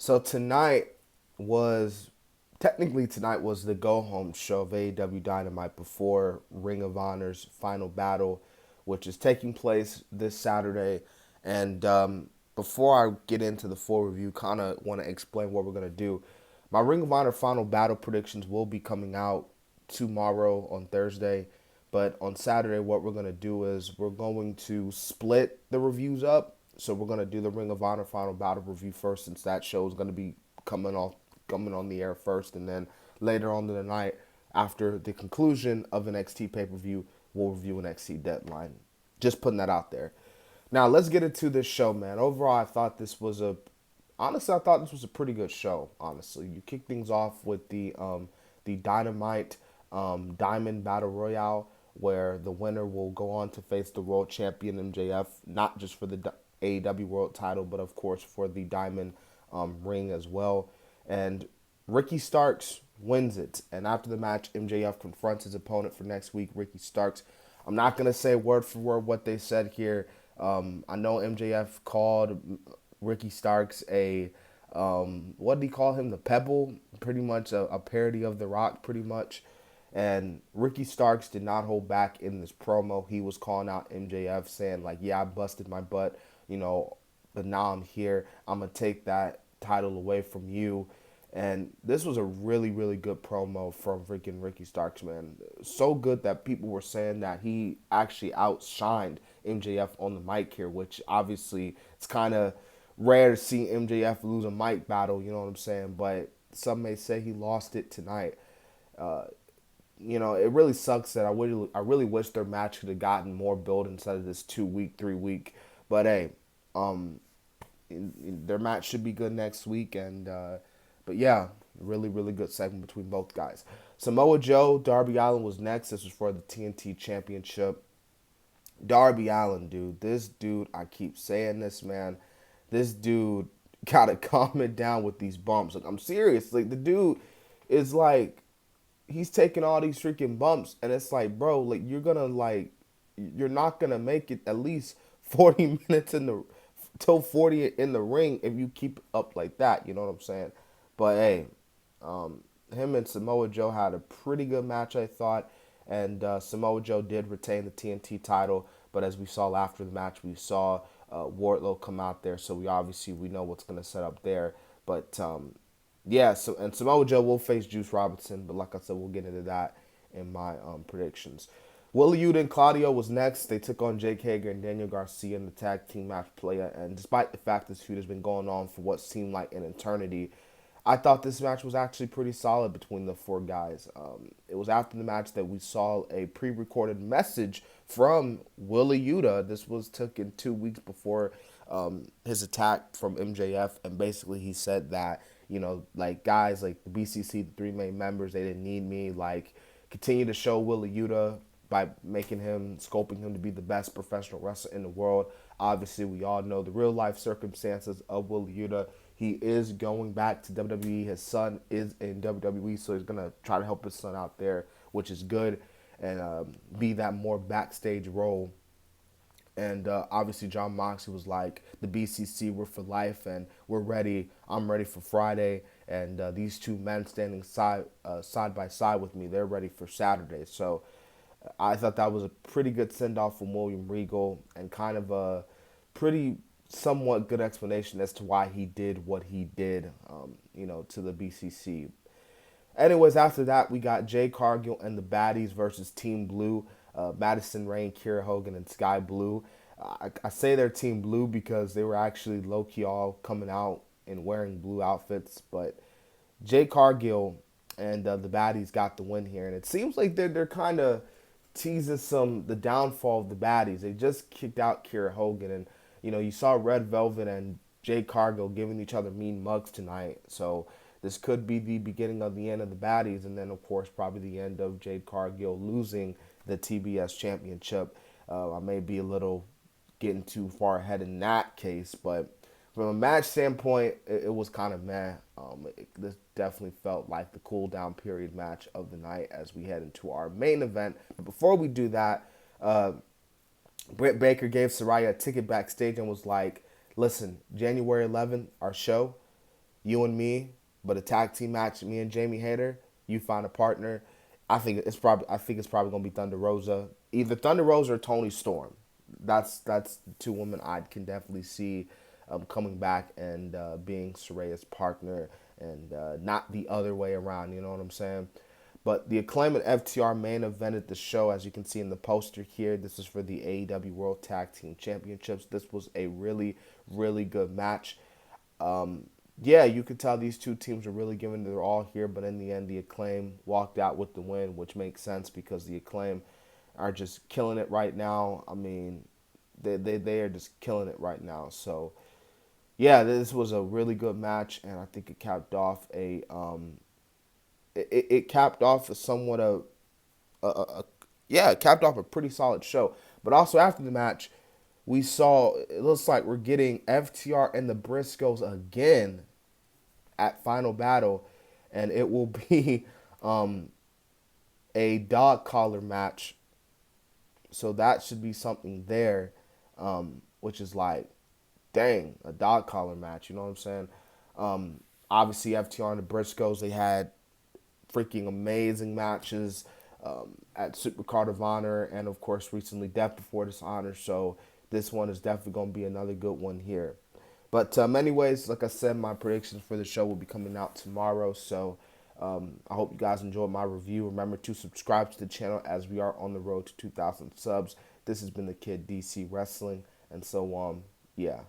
So tonight was the go home show of AEW Dynamite before Ring of Honor's final battle, which is taking place this Saturday. And before I get into the full review, kind of want to explain what we're gonna do. My Ring of Honor final battle predictions will be coming out tomorrow on Thursday. But on Saturday, what we're going to do is we're going to split the reviews up. So we're going to do the Ring of Honor Final Battle review first, since that show is going to be coming on the air first, and then later on in the night, after the conclusion of NXT pay per view, we'll review NXT Deadline. Just putting that out there. Now let's get into this show, man. Overall, I thought this was a pretty good show. Honestly, you kick things off with the Dynamite Diamond Battle Royale, where the winner will go on to face the world champion MJF, not just for the AEW World Title, but of course for the Diamond ring as well. And Ricky Starks wins it. And after the match, MJF confronts his opponent for next week, Ricky Starks. I'm not gonna say word for word what they said here. I know MJF called Ricky Starks a what did he call him? The Pebble, pretty much a parody of The Rock, pretty much. And Ricky Starks did not hold back in this promo. He was calling out MJF, saying like, "Yeah, I busted my butt, but now I'm here. I'm gonna take that title away from you." And this was a really, really good promo from freaking Ricky Starks, man. So good that people were saying that he actually outshined MJF on the mic here, which obviously it's kind of rare to see MJF lose a mic battle, you know what I'm saying? But some may say he lost it tonight. It really sucks that I really wish their match could have gotten more build instead of this 2 week, 3 week. But hey, um, their match should be good next week, and but yeah, really, really good segment between both guys. Samoa Joe, Darby Allin was next. This was for the TNT Championship. Darby Allin, dude, this dude, I keep saying this, man. This dude gotta calm it down with these bumps. Like, I'm serious. Like, the dude is like, he's taking all these freaking bumps, and it's like, bro, like, you're not gonna make it at least 40 minutes till 40 in the ring if you keep up like that. You know what I'm saying? But hey, him and Samoa Joe had a pretty good match, I thought, and Samoa Joe did retain the TNT title. But as we saw after the match, we saw Wardlow come out there, so we know what's gonna set up there. But yeah, and Samoa Joe will face Juice Robinson, but like I said, we'll get into that in my predictions. Willa Yuta and Claudio was next. They took on Jake Hager and Daniel Garcia in the tag team match play. And despite the fact this feud has been going on for what seemed like an eternity, I thought this match was actually pretty solid between the four guys. It was after the match that we saw a pre-recorded message from Willa Yuta. This was taken 2 weeks before his attack from MJF, and basically he said that, like, guys, like the BCC, the three main members, they didn't need me. Like, continue to show Willa Yuta by scoping him to be the best professional wrestler in the world. Obviously, we all know the real life circumstances of Willa Yuta. He is going back to WWE. His son is in WWE, so he's going to try to help his son out there, which is good, and be that more backstage role. And obviously, John Moxley was like, the BCC, we're for life, and we're ready. I'm ready for Friday. And these two men standing side by side with me, they're ready for Saturday. So I thought that was a pretty good send-off from William Regal, and kind of a pretty somewhat good explanation as to why he did what he did, to the BCC. Anyways, after that, we got Jay Cargill and the Baddies versus Team Blue, Madison Rayne, Kiera Hogan, and Sky Blue. I say they're Team Blue because they were actually low-key all coming out and wearing blue outfits, but Jay Cargill and the Baddies got the win here, and it seems like they're kind of teasing the downfall of the Baddies. They just kicked out Kiera Hogan, and you saw Red Velvet and Jay Cargill giving each other mean mugs tonight. So this could be the beginning of the end of the Baddies, and then of course probably the end of Jade Cargill losing the TBS Championship. I may be a little getting too far ahead in that case, but from a match standpoint, it was kind of meh. This definitely felt like the cool down period match of the night as we head into our main event. But before we do that, Britt Baker gave Saraya a ticket backstage and was like, "Listen, January 11th, our show. you and me, but a tag team match, me and Jamie Hayter, you find a partner. I think it's probably gonna be Thunder Rosa, either Thunder Rosa or Tony Storm. That's the two women I can definitely see coming back and being Soraya's partner, and not the other way around. You know what I'm saying? But the Acclaim and FTR main evented the show, as you can see in the poster here. This is for the AEW World Tag Team Championships. This was a really, really good match. Yeah, you could tell these two teams are really giving their all here, but in the end, the Acclaim walked out with the win, which makes sense because the Acclaim are just killing it right now. I mean, they are just killing it right now. So yeah, this was a really good match, and I think it capped off it capped off a somewhat a yeah, it capped off a pretty solid show. But also after the match, we saw it looks like we're getting FTR and the Briscoes again at Final Battle, and it will be um, a dog collar match. So that should be something there, which is like, dang, a dog collar match. You know what I'm saying? Obviously, FTR and the Briscoes, they had freaking amazing matches at Supercard of Honor, and of course recently Death Before Dishonor. So this one is definitely going to be another good one here. But anyways, like I said, my predictions for the show will be coming out tomorrow. So I hope you guys enjoyed my review. Remember to subscribe to the channel as we are on the road to 2,000 subs. This has been the Kid DC Wrestling, and so yeah.